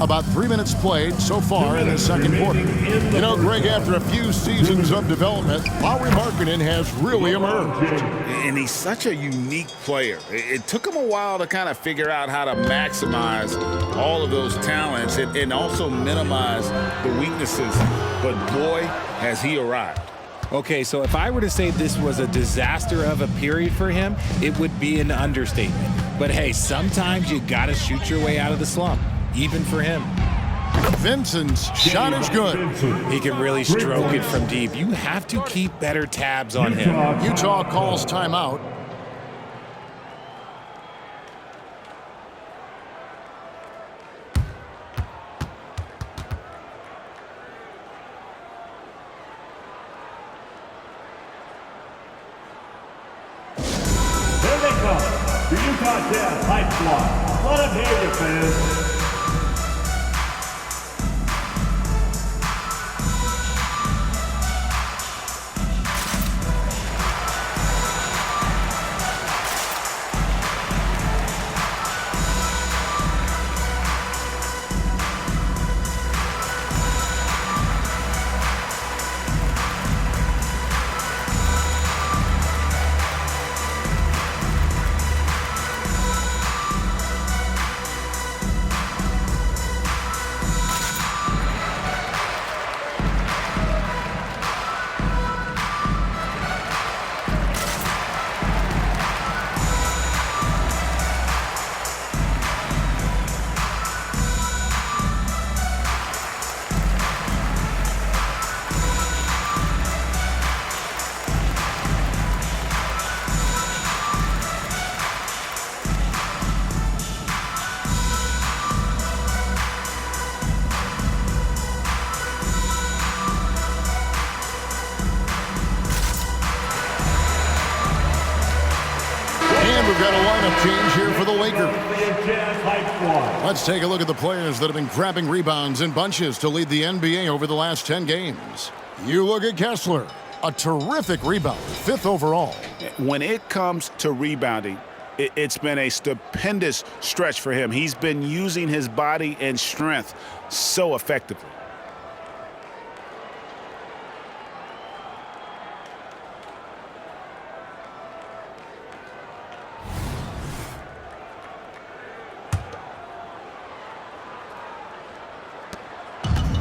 About 3 minutes played so far in the second quarter. You know, Greg, after a few seasons of development, Lauri Markkanen has really emerged. And he's such a unique player. It took him a while to kind of figure out how to maximize all of those talents and also minimize the weaknesses. But boy, has he arrived. Okay, so if I were to say this was a disaster of a period for him, it would be an understatement. But hey, sometimes you got to shoot your way out of the slump, even for him. Vincent's shot is good. He can really stroke it from deep. You have to keep better tabs on him. Utah calls timeout. Here they come, the Utah Jazz Hype Squad. Let them hear you, fans. We've got a lineup change here for the Lakers. Let's take a look at the players that have been grabbing rebounds in bunches to lead the NBA over the last 10 games. You look at Kessler, a terrific rebounder, 5th overall. When it comes to rebounding, it's been a stupendous stretch for him. He's been using his body and strength so effectively.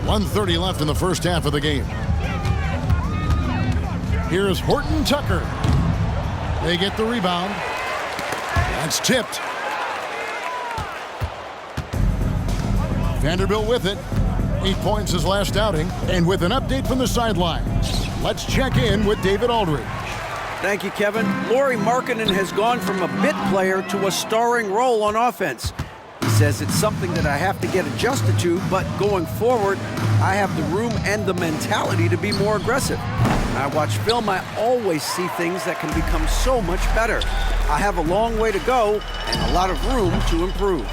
.130 left in the first half of the game. Here's Horton Tucker. They get the rebound. That's tipped. Vanderbilt with it. 8 points his last outing. And with an update from the sidelines, let's check in with David Aldridge. Thank you, Kevin. Lauri Markkanen has gone from a bit player to a starring role on offense. He says it's something that I have to get adjusted to, but going forward, I have the room and the mentality to be more aggressive. When I watch film, I always see things that can become so much better. I have a long way to go and a lot of room to improve.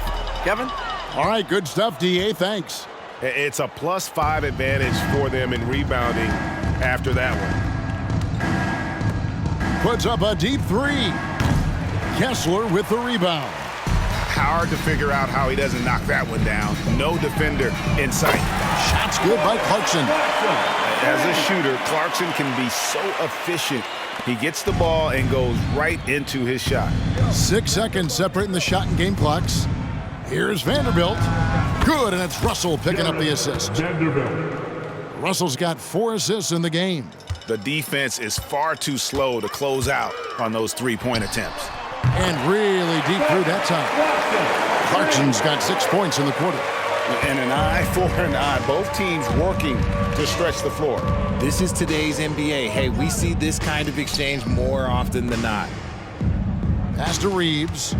Kevin? All right, good stuff, D.A. Thanks. It's a +5 advantage for them in rebounding after that one. Puts up a deep three. Kessler with the rebound. Hard to figure out how he doesn't knock that one down. No defender in sight. Shot's good by Clarkson. As a shooter, Clarkson can be so efficient. He gets the ball and goes right into his shot. 6 seconds separating the shot and game clocks. Here's Vanderbilt. Good, and it's Russell picking up the assist. Russell's got 4 assists in the game. The defense is far too slow to close out on those three-point attempts. And really deep through that time. Clarkson's got 6 points in the quarter. And an eye for an eye. Both teams working to stretch the floor. This is today's NBA. Hey, we see this kind of exchange more often than not. Pass to Reeves.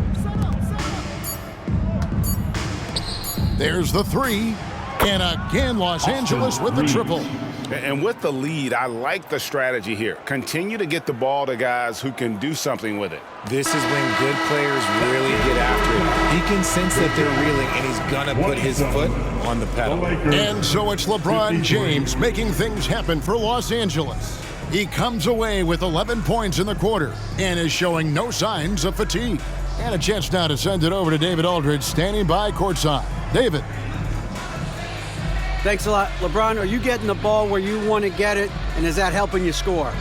There's the three. And again, Los Angeles with the triple. And with the lead, I like the strategy here. Continue to get the ball to guys who can do something with it. This is when good players really get after it. He can sense that they're reeling, and he's going to put his foot on the pedal. And so it's LeBron James making things happen for Los Angeles. He comes away with 11 points in the quarter and is showing no signs of fatigue. And a chance now to send it over to David Aldridge, standing by courtside. David. Thanks a lot. LeBron, are you getting the ball where you want to get it, and is that helping you score?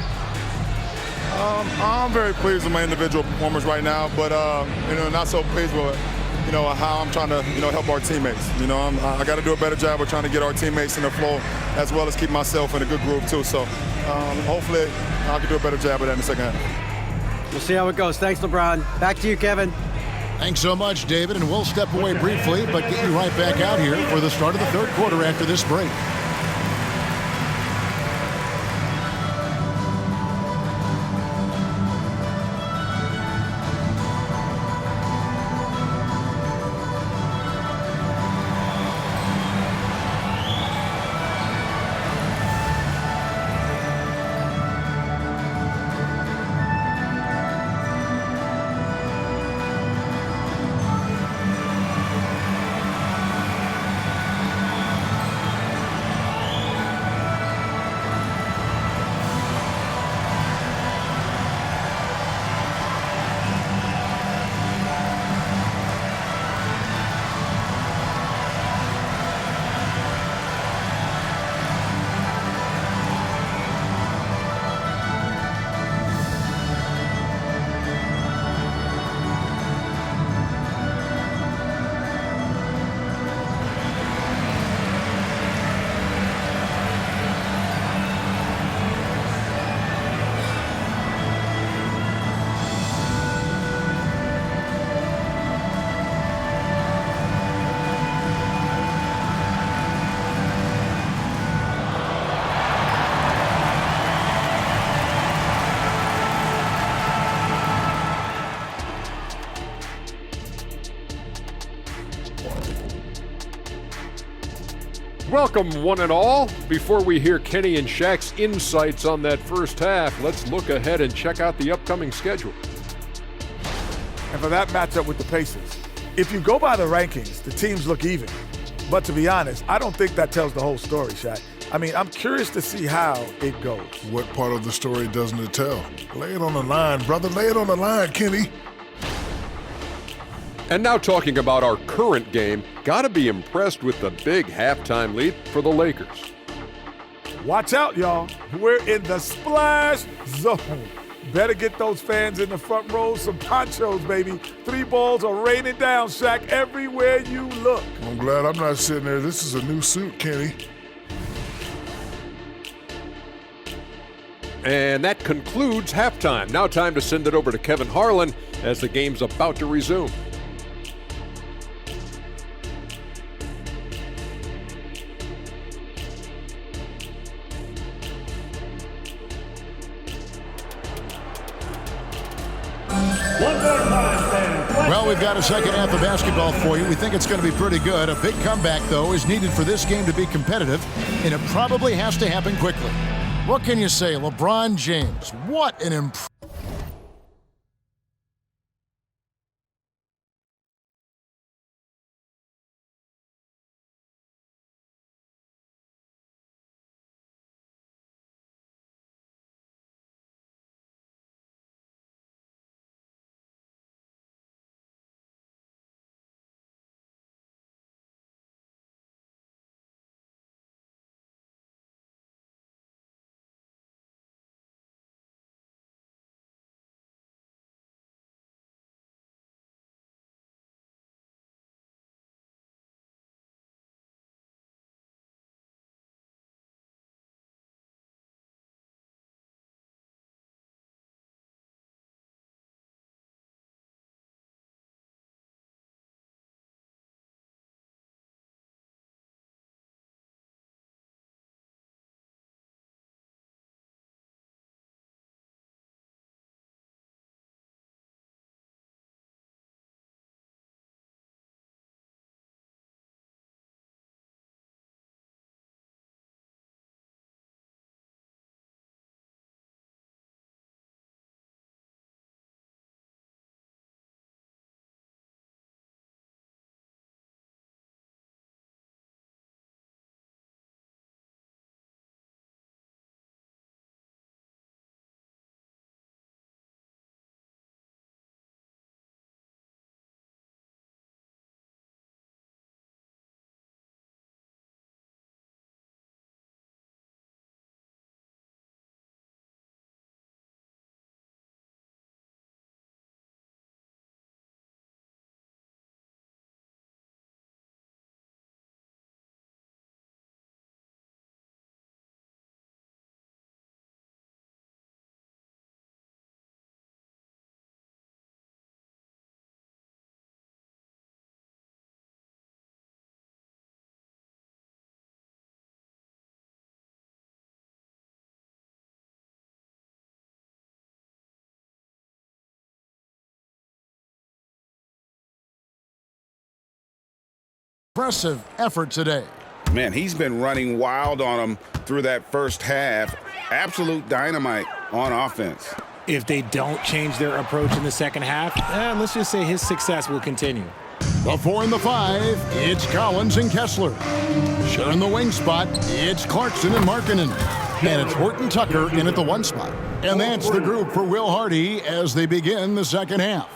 I'm very pleased with my individual performance right now, but not so pleased with how I'm trying to help our teammates. I got to do a better job of trying to get our teammates in the flow, as well as keep myself in a good groove too. So hopefully I can do a better job of that in the second half. We'll see how it goes. Thanks, LeBron. Back to you, Kevin. Thanks so much, David, and we'll step away briefly, but get you right back out here for the start of the third quarter after this break. Welcome, one and all. Before we hear Kenny and Shaq's insights on that first half, let's look ahead and check out the upcoming schedule. And for that matchup with the Pacers, if you go by the rankings, the teams look even. But to be honest, I don't think that tells the whole story, Shaq. I mean, I'm curious to see how it goes. What part of the story doesn't it tell? Lay it on the line, brother. Lay it on the line, Kenny. And now talking about our current game, gotta be impressed with the big halftime lead for the Lakers. Watch out, y'all. We're in the splash zone. Better get those fans in the front row some ponchos, baby. 3 balls are raining down, Shaq, everywhere you look. I'm glad I'm not sitting there. This is a new suit, Kenny. And that concludes halftime. Now time to send it over to Kevin Harlan as the game's about to resume. Well, we've got a second half of basketball for you. We think it's going to be pretty good. A big comeback, though, is needed for this game to be competitive, and it probably has to happen quickly. What can you say? LeBron James, what an impressive impressive effort today. Man, he's been running wild on them through that first half. Absolute dynamite on offense. If they don't change their approach in the second half, let's just say his success will continue. The 4 and the 5, it's Collins and Kessler. Sharing the wing spot, it's Clarkson and Markkanen. And it's Horton Tucker in at the 1 spot. And that's the group for Will Hardy as they begin the second half.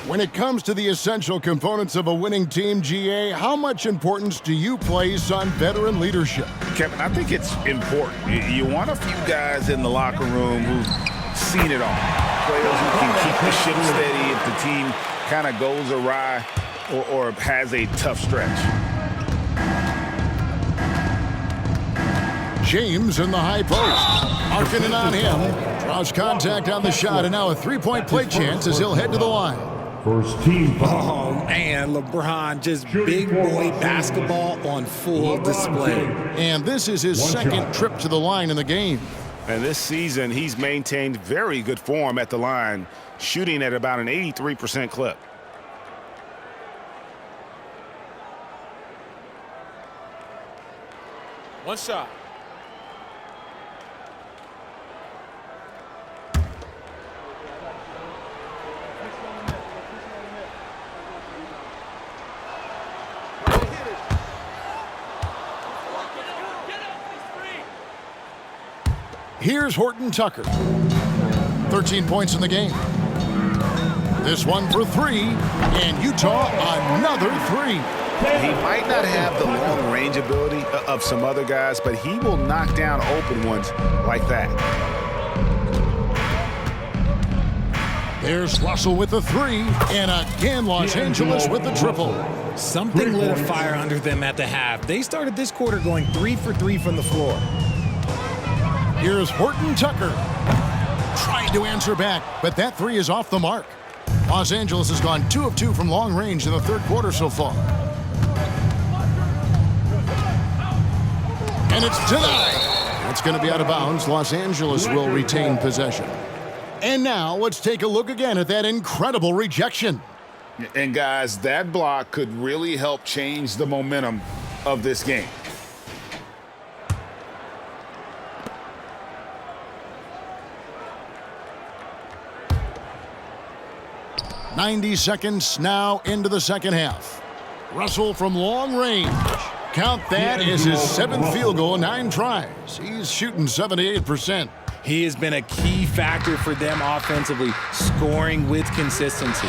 When it comes to the essential components of a winning team, GA, how much importance do you place on veteran leadership? Kevin, I think it's important. You want a few guys in the locker room who've seen it all. Players who can keep the ship steady if the team kind of goes awry or has a tough stretch. James in the high post. Markkanen on him. Draws contact on the shot, and now a three-point play chance as he'll head to the line. First team foul. Oh, man, LeBron, just big boy basketball on full display. And this is his second trip to the line in the game. And this season, he's maintained very good form at the line, shooting at about an 83% clip. One shot. Here's Horton Tucker. 13 points in the game. This one for 3, and Utah another 3. He might not have the long range ability of some other guys, but he will knock down open ones like that. There's Russell with the 3, and again Los Angeles with the triple. Something lit a fire under them at the half. They started this quarter going 3 for 3 from the floor. Here's Horton Tucker. Trying to answer back, but that 3 is off the mark. Los Angeles has gone 2 of 2 from long range in the third quarter so far. And it's denied. That's going to be out of bounds. Los Angeles will retain possession. And now let's take a look again at that incredible rejection. And guys, that block could really help change the momentum of this game. .90 seconds now into the second half. Russell from long range. Count that as his 7th field goal in 9 tries. He's shooting 78%. He has been a key factor for them offensively, scoring with consistency.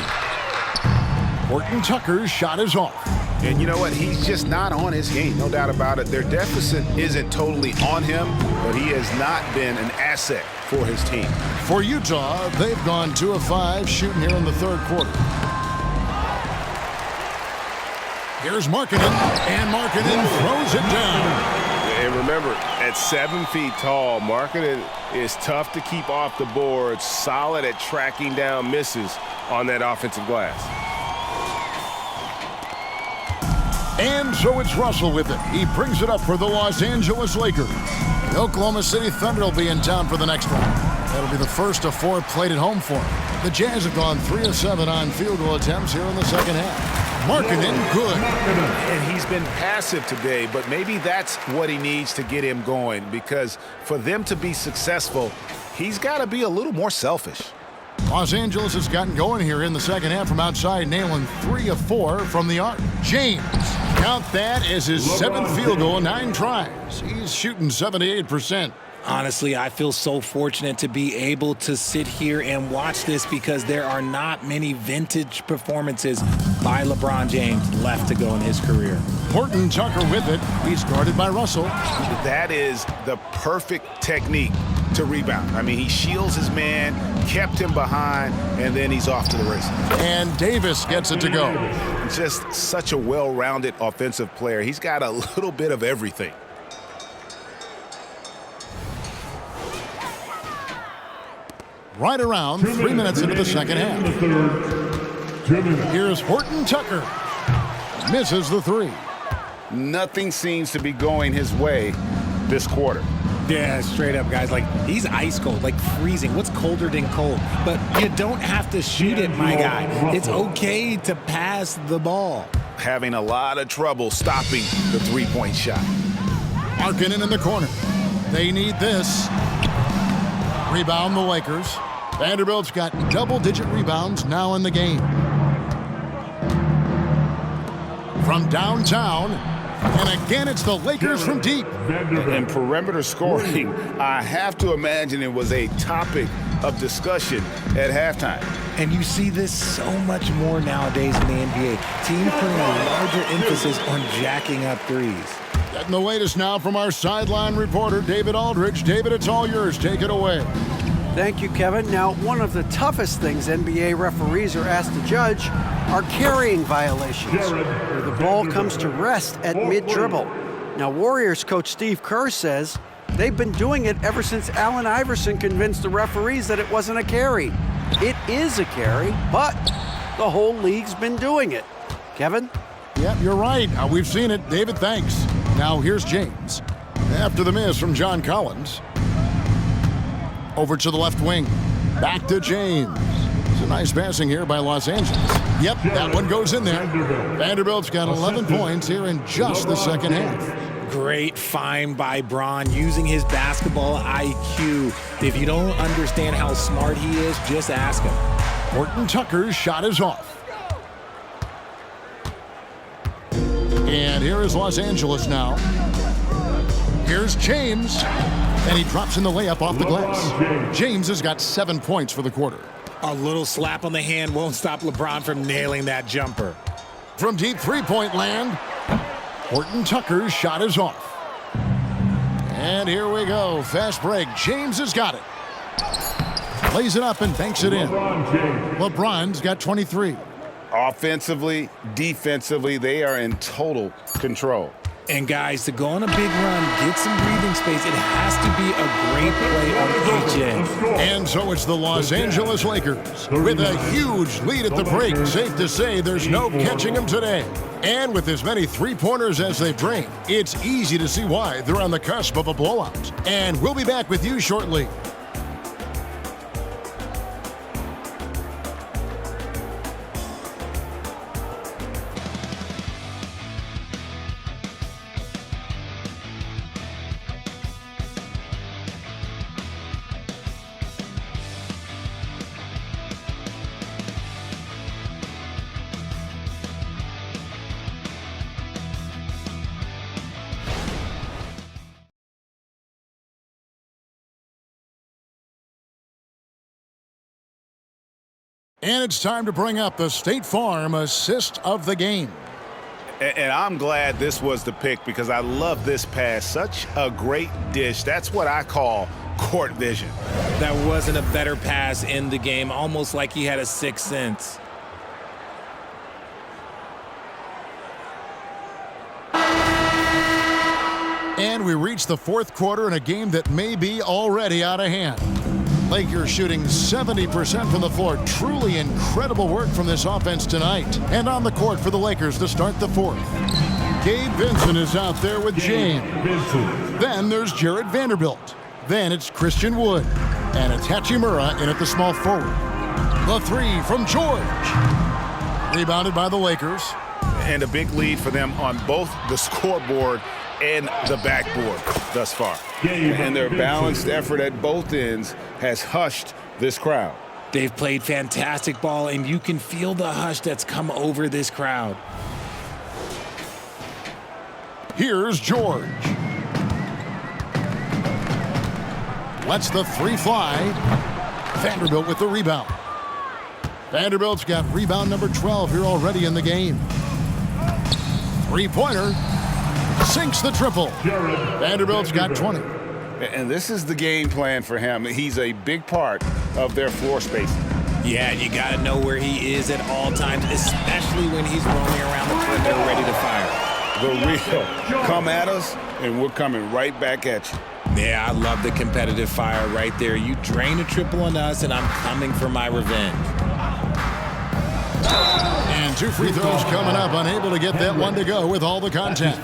Horton Tucker's shot is off. And you know what? He's just not on his game, no doubt about it. Their deficit isn't totally on him, but he has not been an asset for his team. For Utah, they've gone 2 of 5 shooting here in the third quarter. Here's Markkanen, and Markkanen throws it down. And remember, at 7 feet tall, Markkanen is tough to keep off the board, solid at tracking down misses on that offensive glass. And so it's Russell with it. He brings it up for the Los Angeles Lakers. The Oklahoma City Thunder will be in town for the next round. That'll be the first of 4 played at home for him. The Jazz have gone 3 of 7 on field goal attempts here in the second half. Markkanen, good. And he's been passive today, but maybe that's what he needs to get him going, because for them to be successful, he's got to be a little more selfish. Los Angeles has gotten going here in the second half from outside, nailing 3 of 4 from the arc. James, count that as his 7th field goal in 9 tries. He's shooting 78%. Honestly, I feel so fortunate to be able to sit here and watch this because there are not many vintage performances by LeBron James left to go in his career. Horton Tucker with it. He's guarded by Russell. That is the perfect technique to rebound. I mean, he shields his man, kept him behind, and then he's off to the races. And Davis gets it to go. Just such a well-rounded offensive player. He's got a little bit of everything. Right around 3 minutes into the second half. Here's Horton Tucker. Misses the 3. Nothing seems to be going his way this quarter. Yeah, straight up, guys. Like, he's ice cold, like freezing. What's colder than cold? But you don't have to shoot it, my guy. It's okay to pass the ball. Having a lot of trouble stopping the three-point shot. Markkanen in the corner. They need this. Rebound the Lakers. Vanderbilt's got double-digit rebounds now in the game. From downtown, and again it's the Lakers from deep. And perimeter scoring, I have to imagine it was a topic of discussion at halftime. And you see this so much more nowadays in the NBA. Teams putting a larger emphasis on jacking up threes. Getting the latest now from our sideline reporter, David Aldridge. David, it's all yours. Take it away. Thank you, Kevin. Now, one of the toughest things NBA referees are asked to judge are carrying violations, where the ball comes to rest at mid-dribble. Now, Warriors coach Steve Kerr says they've been doing it ever since Allen Iverson convinced the referees that it wasn't a carry. It is a carry, but the whole league's been doing it. Kevin? Yep, you're right. We've seen it. David, thanks. Now here's James. After the miss from John Collins. Over to the left wing. Back to James. It's a nice passing here by Los Angeles. Yep, that one goes in there. Vanderbilt's got 11 points here in just the second half. Great find by Bron using his basketball IQ. If you don't understand how smart he is, just ask him. Horton Tucker's shot is off. And here is Los Angeles now. Here's James. And he drops in the layup off the glass. James has got 7 points for the quarter. A little slap on the hand won't stop LeBron from nailing that jumper. From deep three-point land, Horton Tucker's shot is off. And here we go. Fast break. James has got it. Lays it up and banks it in. LeBron's got 23. Offensively, defensively, they are in total control. And guys, to go on a big run, get some breathing space, it has to be a great play on each end. And so it's the Los Angeles Lakers with a huge lead at the break. Safe to say there's no catching them today. And with as many three-pointers as they bring, it's easy to see why they're on the cusp of a blowout. And we'll be back with you shortly. And it's time to bring up the State Farm assist of the game. And I'm glad this was the pick because I love this pass. Such a great dish. That's what I call court vision. That wasn't a better pass in the game, almost like he had a sixth sense. And we reach the fourth quarter in a game that may be already out of hand. Lakers shooting 70% from the floor. Truly incredible work from this offense tonight. And on the court for the Lakers to start the fourth. Gabe Vincent is out there with James. Then there's Jared Vanderbilt. Then it's Christian Wood. And it's Hachimura in at the small forward. The three from George. Rebounded by the Lakers. And a big lead for them on both the scoreboard and the backboard thus far. And their balanced effort at both ends has hushed this crowd. They've played fantastic ball, and you can feel the hush that's come over this crowd. Here's George. Lets the three fly. Vanderbilt with the rebound. Vanderbilt's got rebound number 12 here already in the game. Three-pointer. Sinks the triple. Vanderbilt's got 20. And this is the game plan for him. He's a big part of their floor spacing. Yeah, you got to know where he is at all times, especially when he's roaming around the perimeter ready to fire. The real. Come at us, and we're coming right back at you. Yeah, I love the competitive fire right there. You drain a triple on us, and I'm coming for my revenge. And 2 free throws coming up. Unable to get that one to go with all the contact.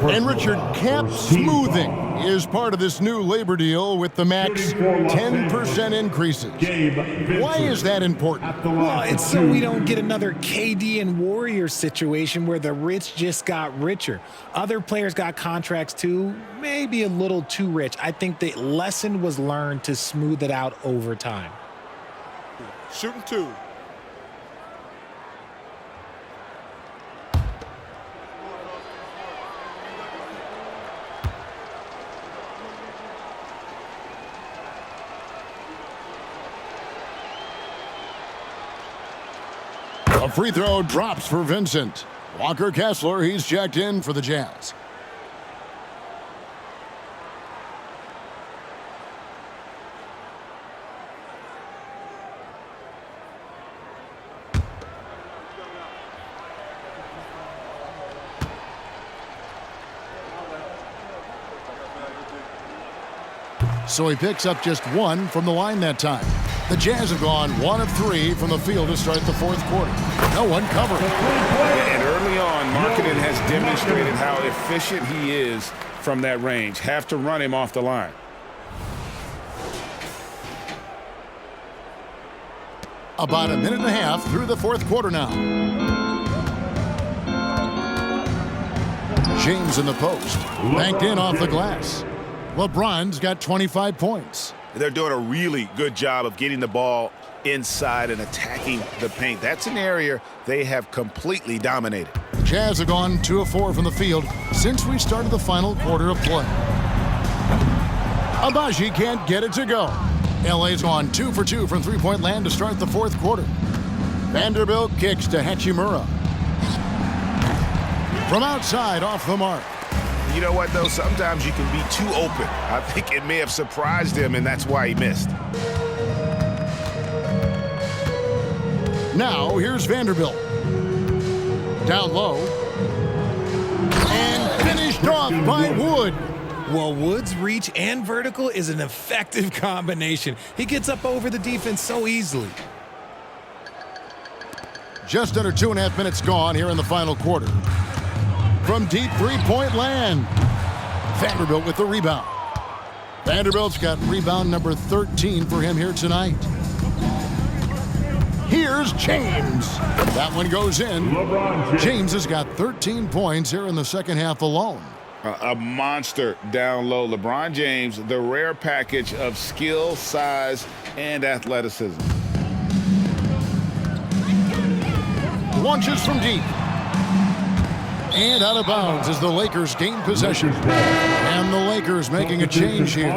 And Richard, cap smoothing is part of this new labor deal with the max 10% increases. Why is that important? Well, it's so we don't get another KD and Warriors situation where the rich just got richer. Other players got contracts too, maybe a little too rich. I think the lesson was learned to smooth it out over time. Shooting 2. A free throw drops for Vincent. Walker Kessler, he's checked in for the Jazz. So he picks up just 1 from the line that time. The Jazz have gone 1 of 3 from the field to start the 4th quarter. No one covering. And early on, Markkanen has demonstrated how efficient he is from that range. Have to run him off the line. About a minute and a half through the 4th quarter now. James in the post. Banked in off the glass. LeBron's got 25 points. They're doing a really good job of getting the ball inside and attacking the paint. That's an area they have completely dominated. The Jazz have gone 2 of 4 from the field since we started the final quarter of play. Agbaji can't get it to go. LA's gone 2 for 2 from three-point land to start the 4th quarter. Vanderbilt kicks to Hachimura. From outside, off the mark. You know what, though? Sometimes you can be too open. I think it may have surprised him, and that's why he missed. Now, here's Vanderbilt. Down low. And finished off by Wood. Well, Wood's reach and vertical is an effective combination. He gets up over the defense so easily. Just under 2.5 minutes gone here in the final quarter. From deep three-point land. Vanderbilt with the rebound. Vanderbilt's got rebound number 13 for him here tonight. Here's James. That one goes in. James has got 13 points here in the second half alone. A monster down low. LeBron James, the rare package of skill, size, and athleticism. Launches from deep. And out of bounds as the Lakers gain possession. And the Lakers making a change here.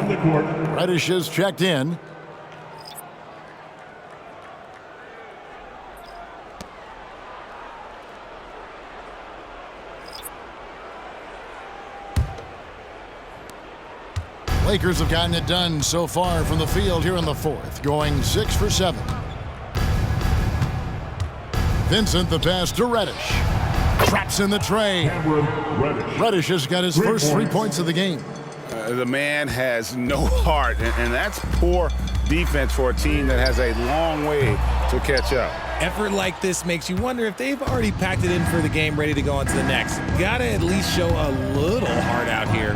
Reddish is checked in. Lakers have gotten it done so far from the field here in the 4th, going 6 for 7. Vincent the pass to Reddish. Traps in the tray. Reddish has got his first 3 points of the game. The man has no heart, and that's poor defense for a team that has a long way to catch up. Effort like this makes you wonder if they've already packed it in for the game, ready to go on to the next. Gotta at least show a little heart out here.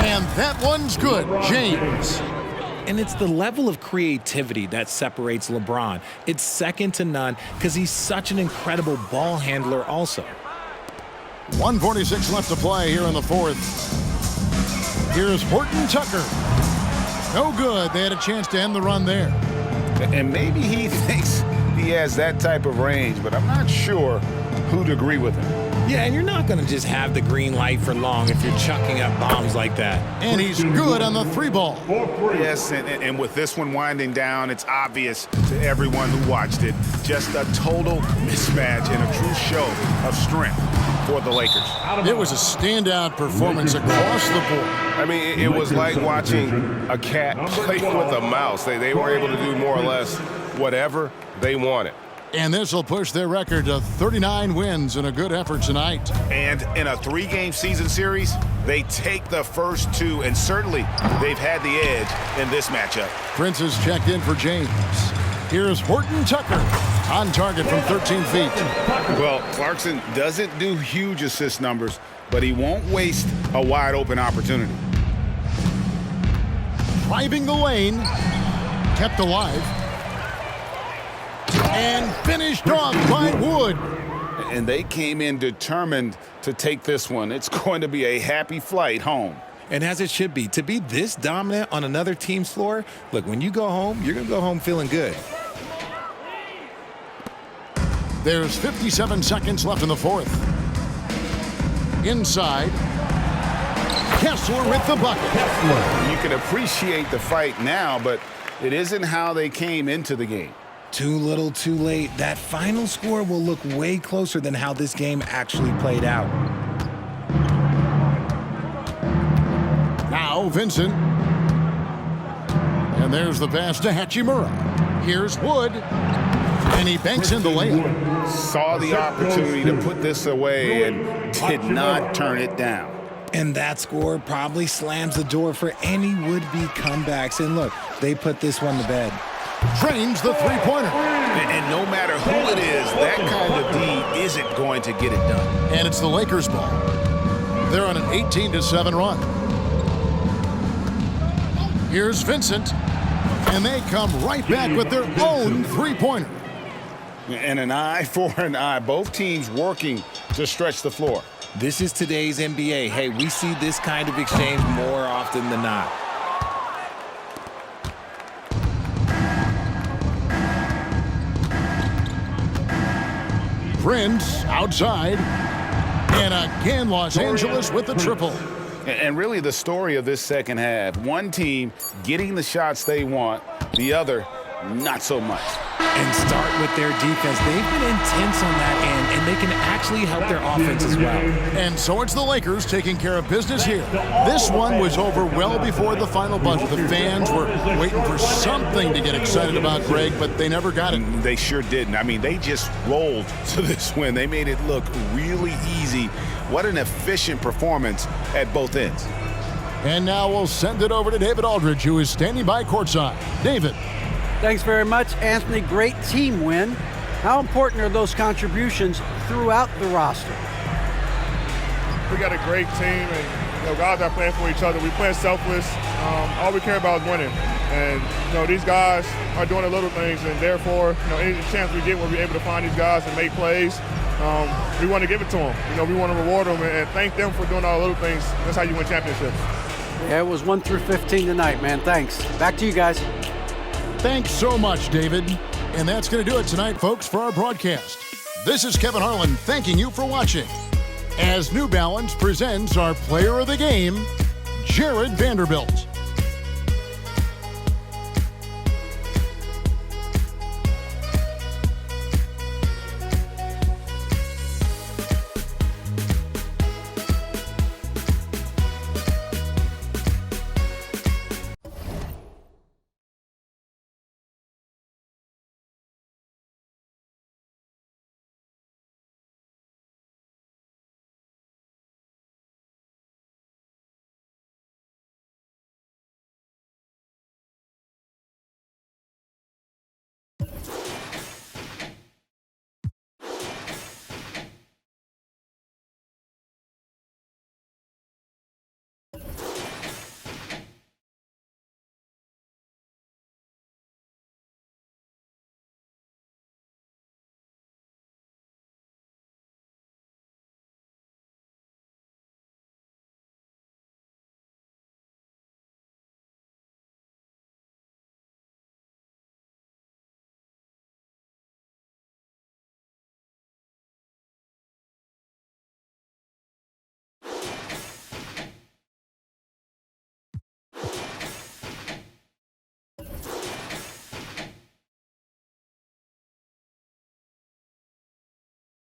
And that one's good, James. And it's the level of creativity that separates LeBron. It's second to none because he's such an incredible ball handler also. 1:46 left to play here in the 4th. Here's Horton Tucker. No good. They had a chance to end the run there. And maybe he thinks he has that type of range, but I'm not sure who'd agree with him. Yeah, and you're not going to just have the green light for long if you're chucking up bombs like that. And he's good on the 3-ball. Yes, and with this one winding down, it's obvious to everyone who watched it. Just a total mismatch and a true show of strength for the Lakers. It was a standout performance across the board. I mean, it was like watching a cat play with a mouse. They were able to do more or less whatever they wanted. And this will push their record to 39 wins in a good effort tonight. And in a 3-game season series, they take the first 2, and certainly they've had the edge in this matchup. Prince is checked in for James. Here's Horton Tucker. On target from 13 feet. Well, Clarkson doesn't do huge assist numbers, but he won't waste a wide open opportunity. Driving the lane. Kept alive. And finished off by Wood. And they came in determined to take this one. It's going to be a happy flight home. And as it should be, to be this dominant on another team's floor, look, when you go home, you're going to go home feeling good. There's 57 seconds left in the fourth. Inside. Kessler with the bucket. You can appreciate the fight now, but it isn't how they came into the game. Too little, too late. That final score will look way closer than how this game actually played out. Now Vincent. And there's the pass to Hachimura. Here's Wood. And he banks in the layup. Saw the opportunity to put this away and did not turn it down. And that score probably slams the door for any would-be comebacks. And look, they put this one to bed. Drains the three-pointer. And no matter who it is, that kind of D isn't going to get it done. And it's the Lakers' ball. They're on an 18-7 run. Here's Vincent. And they come right back with their own three-pointer. And an eye for an eye. Both teams working to stretch the floor. This is today's NBA. Hey, we see this kind of exchange more often than not. Prince outside. And again, Los Angeles with the triple. And really the story of this second half, one team getting the shots they want, the other not so much. And start with their defense. They've been intense on that end, and they can actually help their offense as well. And so it's the Lakers taking care of business here. This one was over well before the final buzzer. The fans were waiting for something to get excited about, Greg, but they never got it. They sure didn't. I mean, they just rolled to this win. They made it look really easy. What an efficient performance at both ends. And now we'll send it over to David Aldridge, who is standing by courtside. David. Thanks very much, Anthony. Great team win. How important are those contributions throughout the roster? We got a great team, and guys are playing for each other. We play selfless. All we care about is winning. And these guys are doing the little things, and therefore, any chance we get, we'll be able to find these guys and make plays. We want to give it to them. We want to reward them and thank them for doing all the little things. That's how you win championships. Yeah, it was 1 through 15 tonight, man. Thanks. Back to you guys. Thanks so much, David. And that's going to do it tonight, folks, for our broadcast. This is Kevin Harlan thanking you for watching. As New Balance presents our player of the game, Jared Vanderbilt.